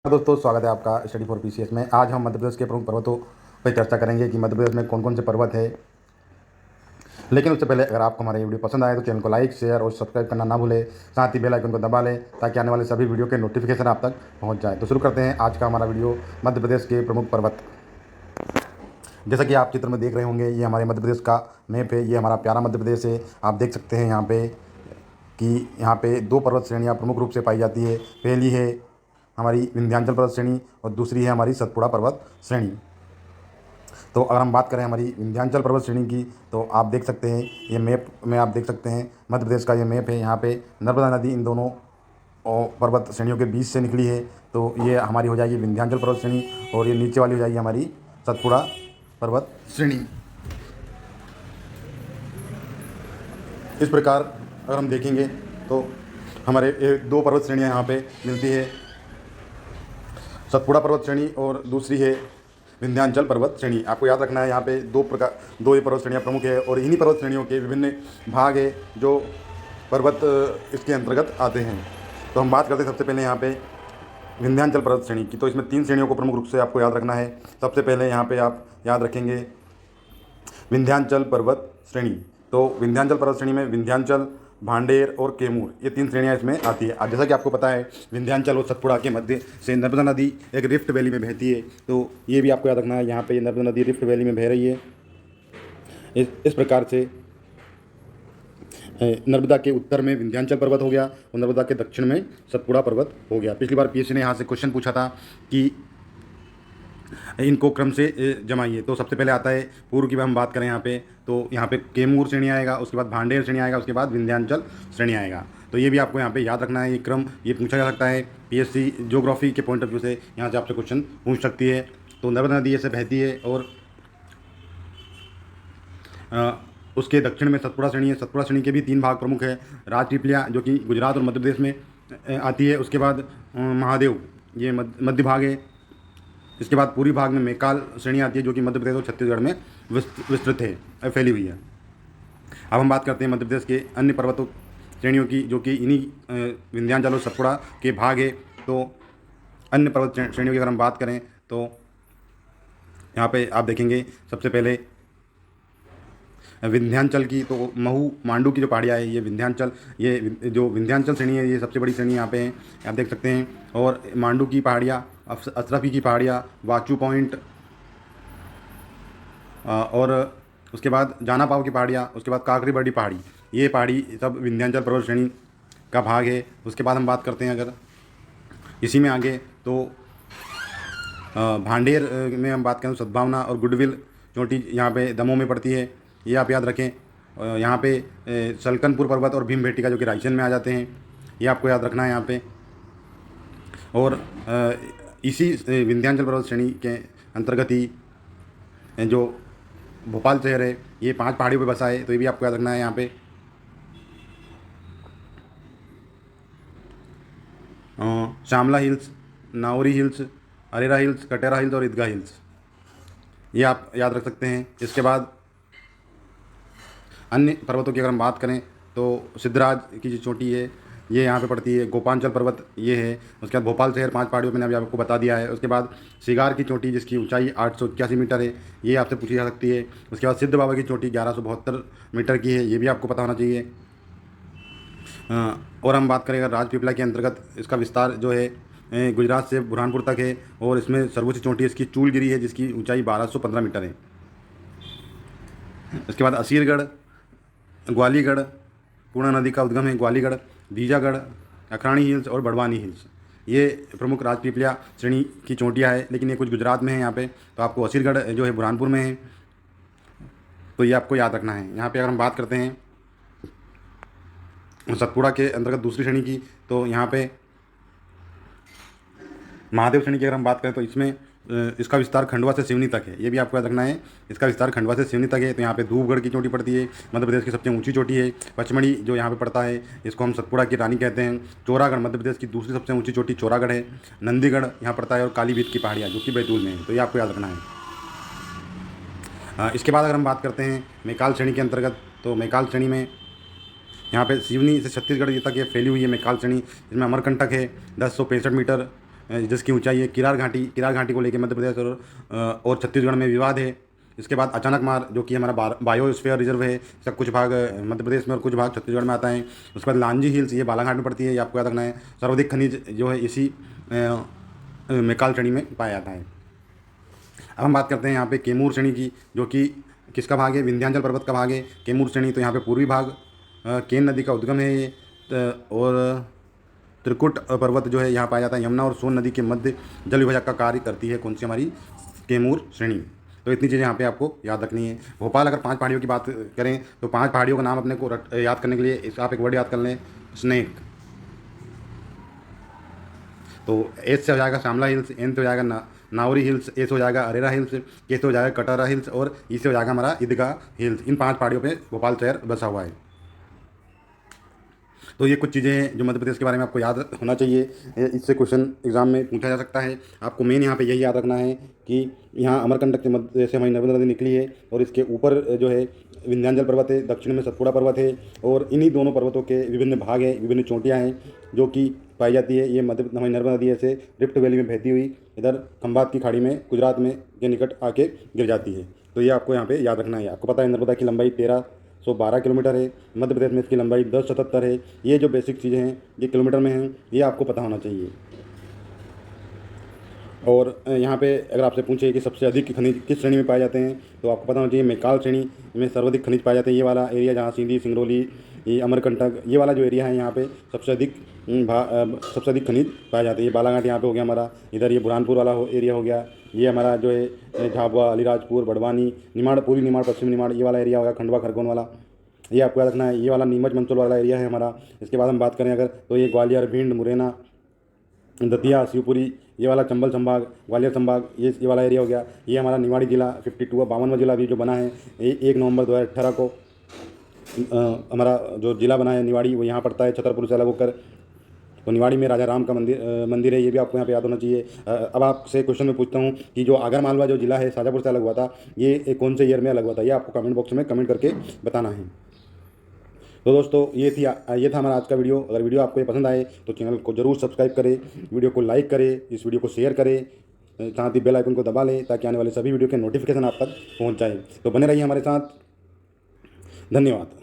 दोस्तों, स्वागत है आपका स्टडी फॉर पीसीएस में। आज हम मध्य प्रदेश के प्रमुख पर्वतों पर चर्चा करेंगे कि मध्य प्रदेश में कौन कौन से पर्वत है। लेकिन उससे पहले अगर आपको हमारा ये वीडियो पसंद आए तो चैनल को लाइक, शेयर और सब्सक्राइब करना ना भूलें। साथ ही बेल आइकन को दबा लें ताकि आने वाले सभी वीडियो के नोटिफिकेशन आप तक पहुँच जाए। तो शुरू करते हैं आज का हमारा वीडियो, मध्य प्रदेश के प्रमुख पर्वत। जैसा कि आप चित्र में देख रहे होंगे, ये हमारे मध्य प्रदेश का मैप है। ये हमारा प्यारा मध्य प्रदेश है। आप देख सकते हैं यहाँ पे कि यहाँ पे दो पर्वत श्रेणियाँ प्रमुख रूप से पाई जाती है। पहली है हमारी विंध्याचल पर्वत श्रेणी और दूसरी है हमारी सतपुड़ा पर्वत श्रेणी। तो अगर हम बात करें हमारी विंध्याचल पर्वत श्रेणी की, तो आप देख सकते हैं ये मैप में आप देख सकते हैं मध्य प्रदेश का ये मैप है। यहाँ पे नर्मदा नदी इन दोनों पर्वत श्रेणियों के बीच से निकली है। तो ये हमारी हो जाएगी विंध्याचल पर्वत श्रेणी और ये नीचे वाली हो जाएगी हमारी सतपुड़ा पर्वत श्रेणी। इस प्रकार अगर हम देखेंगे तो हमारे ये दो पर्वत श्रेणियाँ यहाँ पे मिलती है, सतपुड़ा पर्वत श्रेणी और दूसरी है विंध्याचल पर्वत श्रेणी। आपको याद रखना है यहाँ पे दो ये पर्वत श्रेणियाँ प्रमुख है और इन्हीं पर्वत श्रेणियों के विभिन्न भाग है जो पर्वत इसके अंतर्गत आते हैं। तो हम बात करते हैं सबसे पहले यहाँ पे विंध्याचल पर्वत श्रेणी की। तो इसमें 3 श्रेणियों को प्रमुख रूप से आपको याद रखना है। सबसे पहले यहाँ पे आप याद रखेंगे विंध्याचल पर्वत श्रेणी। तो विंध्याचल पर्वत श्रेणी में विंध्याचल, भांडेर और कैमूर, ये 3 श्रेणियाँ इसमें आती है। अब जैसा कि आपको पता है विंध्याचल और सतपुड़ा के मध्य से नर्मदा नदी एक रिफ्ट वैली में बहती है। तो ये भी आपको याद रखना है, यहाँ पे ये नर्मदा नदी रिफ्ट वैली में बह रही है। इस प्रकार से नर्मदा के उत्तर में विंध्याचल पर्वत हो गया और नर्मदा के दक्षिण में सतपुड़ा पर्वत हो गया। पिछली बार पीएससी ने यहाँ से क्वेश्चन पूछा था कि इनको क्रम से जमाइए। तो सबसे पहले आता है पूर्व की हम बात करें यहाँ पे, तो यहाँ पे कैमूर श्रेणी आएगा, उसके बाद भांडेर श्रेणी आएगा, उसके बाद विंध्याचल श्रेणी आएगा। तो ये भी आपको यहाँ पे याद रखना है। ये क्रम ये पूछा जा सकता है पीएससी ज्योग्राफी के पॉइंट ऑफ व्यू से, यहाँ से आपसे क्वेश्चन पूछ सकती है। तो नर्मदा नदी ऐसे बहती है और उसके दक्षिण में सतपुड़ा श्रेणी है। सतपुड़ा श्रेणी के भी 3 भाग प्रमुख है। राजपीपल्या जो कि गुजरात और मध्य प्रदेश में आती है, उसके बाद महादेव ये मध्य भाग है। इसके बाद पूर्वी भाग में मैकाल श्रेणी आती है जो कि मध्य प्रदेश और छत्तीसगढ़ में विस्तृत है, फैली हुई है। अब हम बात करते हैं मध्य प्रदेश के अन्य पर्वतों श्रेणियों की जो कि इन्हीं विंध्याचल और सतपुड़ा के भाग है। तो अन्य पर्वत श्रेणियों की अगर हम बात करें तो यहाँ पे आप देखेंगे सबसे पहले विंध्याचल की, तो महू मांडू की जो पहाड़ियाँ है ये विंध्याचल, ये जो विंध्याचल श्रेणी है ये सबसे बड़ी श्रेणी यहाँ पे है, आप देख सकते हैं। और मांडू की पहाड़ियाँ, असरफी की पहाड़ियाँ, वाचू पॉइंट और उसके बाद जाना पाव की पहाड़ियाँ, उसके बाद काकरी बर्डी पहाड़ी, ये पहाड़ी सब विंध्याचल पर्वत श्रेणी का भाग है। उसके बाद हम बात करते हैं अगर इसी में आगे तो भांडेर में हम बात करें तो सद्भावना और गुडविल चोटी यहाँ पे दमोह में पड़ती है, ये आप याद रखें। यहाँ पे सलकनपुर पर्वत और भीमबेटका जो कि रायसेन में आ जाते हैं, ये आपको याद रखना है यहाँ पे। और इसी विंध्याचल पर्वत श्रेणी के अंतर्गत ही जो भोपाल शहर है ये 5 पहाड़ियों पे बसा है, तो ये भी आपको याद रखना है यहाँ पे। Shyamla hills, Nauri hills, Arera hills, Katara hills और ईदगाह हिल्स, ये आप याद रख सकते हैं। इसके बाद अन्य पर्वतों की अगर हम बात करें तो सिद्धराज की जो चोटी है ये यहाँ पे पड़ती है। गोपांचल पर्वत ये है। उसके बाद भोपाल शहर 5 पहाड़ियों मैंने अभी आपको बता दिया है। उसके बाद सिगार की चोटी जिसकी ऊंचाई 881 मीटर है, ये आपसे पूछी जा सकती है। उसके बाद सिद्ध बाबा की चोटी 1172 मीटर की है, ये भी आपको पता होना चाहिए। और हम बात करें अगर राजपीपला के अंतर्गत, इसका विस्तार जो है गुजरात से बुरहानपुर तक है और इसमें सर्वोच्च चोटी इसकी चूलगिरी है जिसकी ऊंचाई 1215 मीटर है। इसके बाद असीरगढ़, ग्वालीगढ़, पूर्णा नदी का उद्गम है ग्वालीगढ़, बीजागढ़, अखराणी हिल्स और बड़वानी हिल्स, ये प्रमुख राजपीपल्या श्रेणी की चोटियाँ है। लेकिन ये कुछ गुजरात में है यहाँ पे, तो आपको असीरगढ़ जो है बुरहानपुर में है, तो ये आपको याद रखना है। यहाँ पे अगर हम बात करते हैं सतपुड़ा के अंतर्गत दूसरी श्रेणी की, तो यहाँ पे महादेव श्रेणी की अगर हम बात करें तो इसमें इसका विस्तार खंडवा से सिवनी तक है, ये भी आपको याद रखना है। इसका विस्तार खंडवा से सिवनी तक है। तो यहाँ पे धूपगढ़ की चोटी पड़ती है, मध्य प्रदेश की सबसे ऊंची चोटी है। पचमढ़ी जो यहाँ पे पड़ता है इसको हम सतपुड़ा की रानी कहते हैं। चौरागढ़ मध्य प्रदेश की दूसरी सबसे ऊंची चोटी चौरागढ़ है। नंदीगढ़ यहाँ पड़ता है और कालीभीत की पहाड़ियाँ जो कि बैतूल में है, तो ये आपको याद रखना है। इसके बाद अगर हम बात करते हैं मैकाल श्रेणी के अंतर्गत, तो मैकाल श्रेणी में यहाँ पे सिवनी से छत्तीसगढ़ तक ये फैली हुई है मैकाल श्रेणी। इसमें अमरकंटक है 1065 मीटर, जिसकी ऊंचाई है किरार घाटी को लेकर मध्य प्रदेश और छत्तीसगढ़ में विवाद है। इसके बाद अचानक मार जो कि हमारा बायोस्फीयर रिजर्व है, इसका कुछ भाग मध्य प्रदेश में और कुछ भाग छत्तीसगढ़ में आता है। उसके बाद लांजी हिल्स, ये बालाघाट में पड़ती है, ये आपको याद रखना है। सर्वाधिक खनिज जो है इसी मैकाल श्रेणी में पाया जाता है। अब हम बात करते हैं यहाँ पे कैमूर श्रेणी की, जो कि किसका भाग है, विंध्याचल पर्वत का भाग है कैमूर श्रेणी। तो यहाँ पे पूर्वी भाग केन नदी का उद्गम है ये, और त्रिकुट पर्वत जो है यहाँ पाया जाता है। यमुना और सोन नदी के मध्य जल विभाजक का कार्य करती है कौन सी, हमारी कैमूर श्रेणी। तो इतनी चीज़ें यहाँ पे आपको याद रखनी है। भोपाल, अगर 5 पहाड़ियों की बात करें तो 5 पहाड़ियों का नाम अपने को याद करने के लिए आप एक वर्ड याद कर लें, स्नेक। तो एस से हो जाएगा शामला हिल्स, एन से हो जाएगा नावरी हिल्स, ए से हो जाएगा अरेरा हिल्स, के से हो जाएगा कटारा हिल्स, और ई से हो जाएगा हमारा ईदगाह हिल्स। इन 5 पहाड़ियों पे भोपाल शहर बसा हुआ है। तो ये कुछ चीज़ें हैं जो मध्य प्रदेश के बारे में आपको याद होना चाहिए। इससे क्वेश्चन एग्जाम में पूछा जा सकता है। आपको मेन यहाँ पे यही याद रखना है कि यहाँ अमरकंटक के मध्य से हमारी नर्मदा नदी निकली है, और इसके ऊपर जो है विंध्याचल पर्वत है, दक्षिण में सतपुड़ा पर्वत है, और इन्हीं दोनों पर्वतों के विभिन्न भाग हैं, विभिन्न चोटियाँ हैं जो कि पाई जाती है। ये मध्य हमारी नर्मदा नदी ऐसे रिफ्ट वैली में बहती हुई इधर खंबात की खाड़ी में गुजरात में के निकट आके गिर जाती है। तो ये आपको यहाँ पे याद रखना है। आपको पता है नर्मदा की लंबाई 1312 किलोमीटर है, मध्य प्रदेश में इसकी लंबाई 1077 है। ये जो बेसिक चीज़ें हैं ये किलोमीटर में हैं, ये आपको पता होना चाहिए। और यहाँ पे अगर आपसे पूछे कि सबसे अधिक खनिज किस श्रेणी में पाए जाते हैं, तो आपको पता होना चाहिए मैकाल श्रेणी में सर्वाधिक खनिज पाए जाते हैं। ये वाला एरिया जहाँ सींधी, सिंगरौली, ये अमरकंटक, ये वाला जो एरिया है यहाँ पे सबसे अधिक खनिज पाए जाते हैं। ये बालाघाट यहाँ पे हो गया हमारा, इधर ये बुरहानपुर वाला एरिया हो गया, ये हमारा जो है झाबुआ, अलीराजपुर, बड़वानी, निमाड़, पूर्वी निमाड़, पश्चिम निमाड़, ये वाला एरिया होगा, खंडवा खरगोन वाला, ये आपको याद रखना है। ये वाला नीमच मंदसौर वाला एरिया है हमारा। इसके बाद हम बात करें अगर तो ये ग्वालियर, भिंड, मुरैना, दतिया, शिवपुरी, ये वाला चंबल संभाग, ग्वालियर संभाग, ये वाला एरिया हो गया। ये हमारा निवाड़ी जिला 52 52वां जिला भी जो बना है 1 नवंबर 2018 को हमारा जो जिला बना है निवाड़ी, वो यहाँ पड़ता है छतरपुर से अलग होकर। तो निवाड़ी में राजा राम का मंदिर है, ये भी आपको यहाँ पे याद होना चाहिए। अब आपसे क्वेश्चन में पूछता हूँ कि जो आगर मालवा जो जिला है शाजापुर से अलग हुआ था, ये कौन से ईयर में अलग हुआ था, ये आपको कमेंट बॉक्स में कमेंट करके बताना है। तो दोस्तों ये था हमारा आज का वीडियो। अगर वीडियो आपको ये पसंद आए तो चैनल को जरूर सब्सक्राइब करें, वीडियो को लाइक करें, इस वीडियो को शेयर करें, साथ ही बेल आइकन को दबा लें ताकि आने वाले सभी वीडियो के नोटिफिकेशन आप तक पहुंच जाए। तो बने रहिए हमारे साथ। धन्यवाद।